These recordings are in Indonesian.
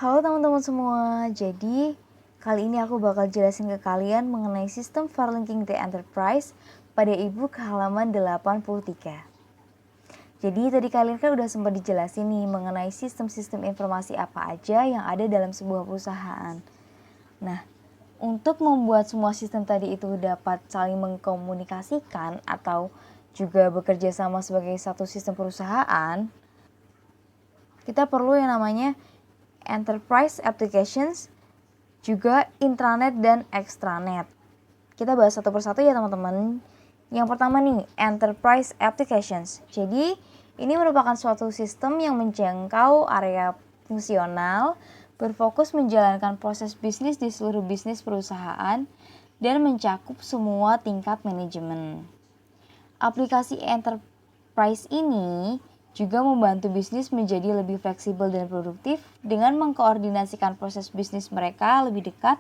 Halo teman-teman semua, jadi kali ini aku bakal jelasin ke kalian mengenai sistem file linking the enterprise pada e-book halaman 83. Jadi tadi kalian kan udah sempat dijelasin nih mengenai sistem-sistem informasi apa aja yang ada dalam sebuah perusahaan. Nah, untuk membuat semua sistem tadi itu dapat saling mengkomunikasikan atau juga bekerja sama sebagai satu sistem perusahaan, kita perlu yang namanya enterprise applications, juga intranet dan extranet. Kita bahas satu persatu ya teman-teman. Yang pertama nih, enterprise applications. Jadi, ini merupakan suatu sistem yang menjangkau area fungsional, berfokus menjalankan proses bisnis di seluruh bisnis perusahaan, dan mencakup semua tingkat manajemen. Aplikasi enterprise ini juga membantu bisnis menjadi lebih fleksibel dan produktif dengan mengkoordinasikan proses bisnis mereka lebih dekat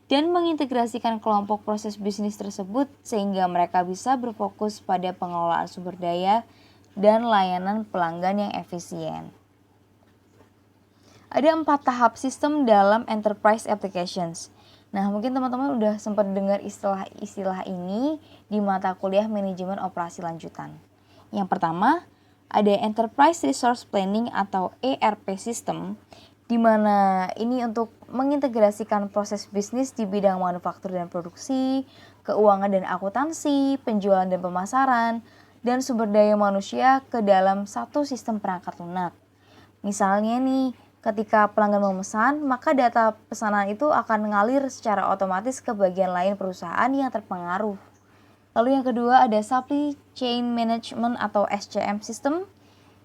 dan mengintegrasikan kelompok proses bisnis tersebut sehingga mereka bisa berfokus pada pengelolaan sumber daya dan layanan pelanggan yang efisien. Ada 4 tahap sistem dalam enterprise applications. Nah, mungkin teman-teman udah sempat dengar istilah-istilah ini di mata kuliah manajemen operasi lanjutan. Yang pertama, ada Enterprise Resource Planning atau ERP System, di mana ini untuk mengintegrasikan proses bisnis di bidang manufaktur dan produksi, keuangan dan akuntansi, penjualan dan pemasaran, dan sumber daya manusia ke dalam satu sistem perangkat lunak. Misalnya nih, ketika pelanggan memesan, maka data pesanan itu akan mengalir secara otomatis ke bagian lain perusahaan yang terpengaruh. Lalu yang kedua ada Supply Chain Management atau SCM System.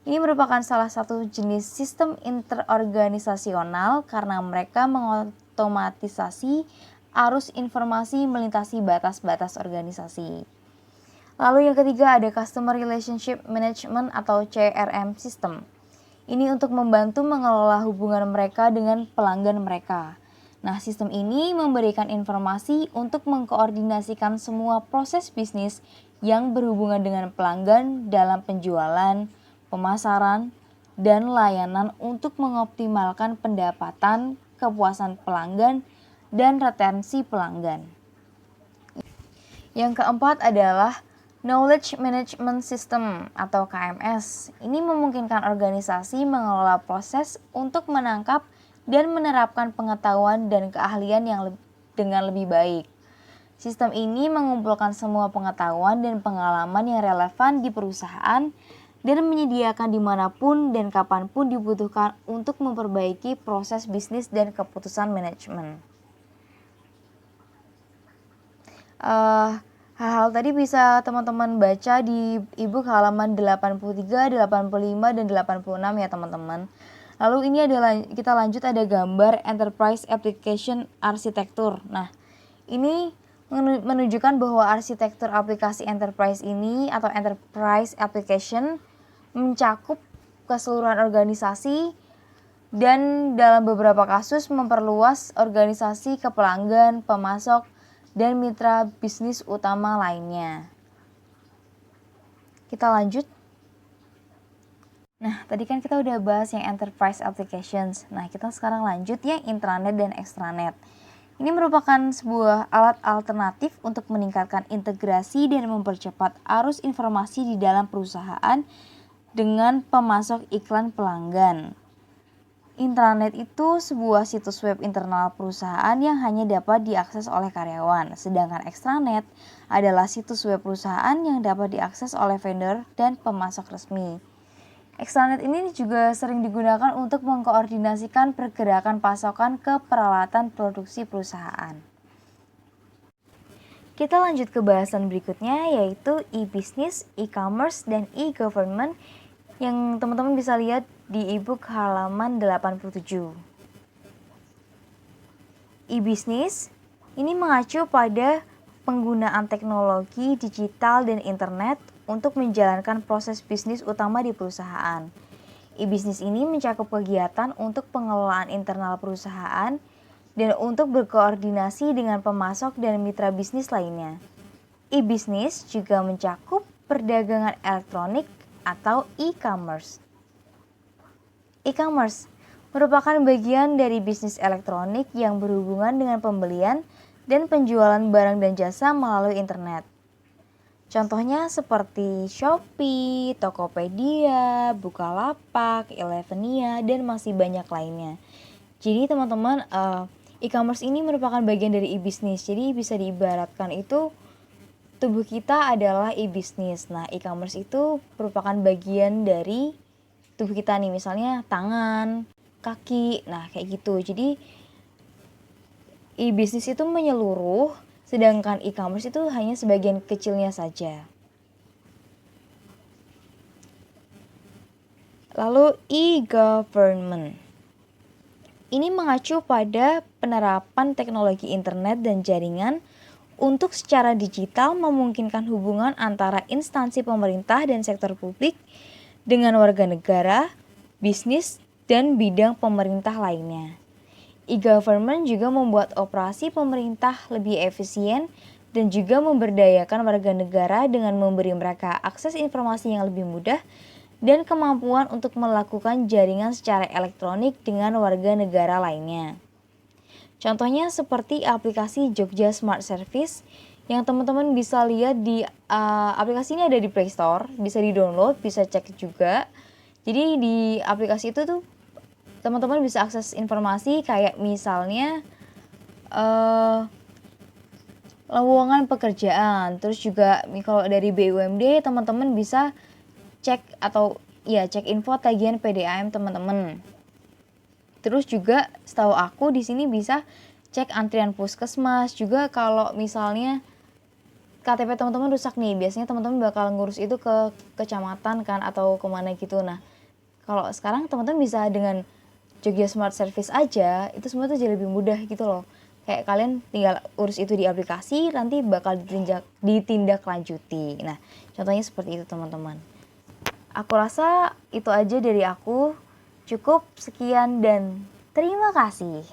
Ini merupakan salah satu jenis sistem interorganisasional karena mereka mengotomatisasi arus informasi melintasi batas-batas organisasi. Lalu yang ketiga ada Customer Relationship Management atau CRM System. Ini untuk membantu mengelola hubungan mereka dengan pelanggan mereka. Nah, sistem ini memberikan informasi untuk mengkoordinasikan semua proses bisnis yang berhubungan dengan pelanggan dalam penjualan, pemasaran, dan layanan untuk mengoptimalkan pendapatan, kepuasan pelanggan, dan retensi pelanggan. Yang keempat adalah Knowledge Management System atau KMS. Ini memungkinkan organisasi mengelola proses untuk menangkap dan menerapkan pengetahuan dan keahlian dengan lebih baik. Sistem ini mengumpulkan semua pengetahuan dan pengalaman yang relevan di perusahaan dan menyediakan dimanapun dan kapanpun dibutuhkan untuk memperbaiki proses bisnis dan keputusan manajemen. Hal-hal tadi bisa teman-teman baca di e-book halaman 83, 85, dan 86 ya teman-teman. Lalu ini kita lanjut ada gambar Enterprise Application Arsitektur. Nah, ini menunjukkan bahwa arsitektur aplikasi enterprise ini atau enterprise application mencakup keseluruhan organisasi dan dalam beberapa kasus memperluas organisasi ke pelanggan, pemasok, dan mitra bisnis utama lainnya. Kita lanjut. Nah, tadi kan kita udah bahas yang enterprise applications. Nah, kita sekarang lanjut yang intranet dan extranet. Ini merupakan sebuah alat alternatif untuk meningkatkan integrasi dan mempercepat arus informasi di dalam perusahaan dengan pemasok iklan pelanggan. Intranet itu sebuah situs web internal perusahaan yang hanya dapat diakses oleh karyawan, sedangkan extranet adalah situs web perusahaan yang dapat diakses oleh vendor dan pemasok resmi. Extranet ini juga sering digunakan untuk mengkoordinasikan pergerakan pasokan ke peralatan produksi perusahaan. Kita lanjut ke bahasan berikutnya yaitu e-business, e-commerce, dan e-government yang teman-teman bisa lihat di e-book halaman 87. E-business ini mengacu pada penggunaan teknologi digital dan internet untuk menjalankan proses bisnis utama di perusahaan. E-business ini mencakup kegiatan untuk pengelolaan internal perusahaan dan untuk berkoordinasi dengan pemasok dan mitra bisnis lainnya. E-business juga mencakup perdagangan elektronik atau e-commerce. E-commerce merupakan bagian dari bisnis elektronik yang berhubungan dengan pembelian dan penjualan barang dan jasa melalui internet. Contohnya seperti Shopee, Tokopedia, Bukalapak, Elevenia, dan masih banyak lainnya. Jadi teman-teman, e-commerce ini merupakan bagian dari e-bisnis. Jadi bisa diibaratkan itu tubuh kita adalah e-bisnis. Nah, e-commerce itu merupakan bagian dari tubuh kita nih, misalnya tangan, kaki, nah kayak gitu. Jadi e-bisnis itu menyeluruh, sedangkan e-commerce itu hanya sebagian kecilnya saja. Lalu e-government. Ini mengacu pada penerapan teknologi internet dan jaringan untuk secara digital memungkinkan hubungan antara instansi pemerintah dan sektor publik dengan warga negara, bisnis, dan bidang pemerintah lainnya. E-government juga membuat operasi pemerintah lebih efisien dan juga memberdayakan warga negara dengan memberi mereka akses informasi yang lebih mudah dan kemampuan untuk melakukan jaringan secara elektronik dengan warga negara lainnya. Contohnya seperti aplikasi Jogja Smart Service yang teman-teman bisa lihat di aplikasi ini ada di Play Store, bisa di-download, bisa cek juga. Jadi di aplikasi itu tuh teman-teman bisa akses informasi kayak misalnya lowongan pekerjaan, terus juga kalau dari BUMD teman-teman bisa cek atau cek info tagihan PDAM teman-teman. Terus juga setahu aku di sini bisa cek antrian puskesmas juga kalau misalnya KTP teman-teman rusak nih, biasanya teman-teman bakal ngurus itu ke kecamatan kan atau kemana gitu. Nah, kalau sekarang teman-teman bisa dengan Jogja Smart Service aja, itu semua tuh jadi lebih mudah gitu loh. Kayak kalian tinggal urus itu di aplikasi, nanti bakal ditindaklanjuti. Nah, contohnya seperti itu teman-teman. Aku rasa itu aja dari aku. Cukup sekian dan terima kasih.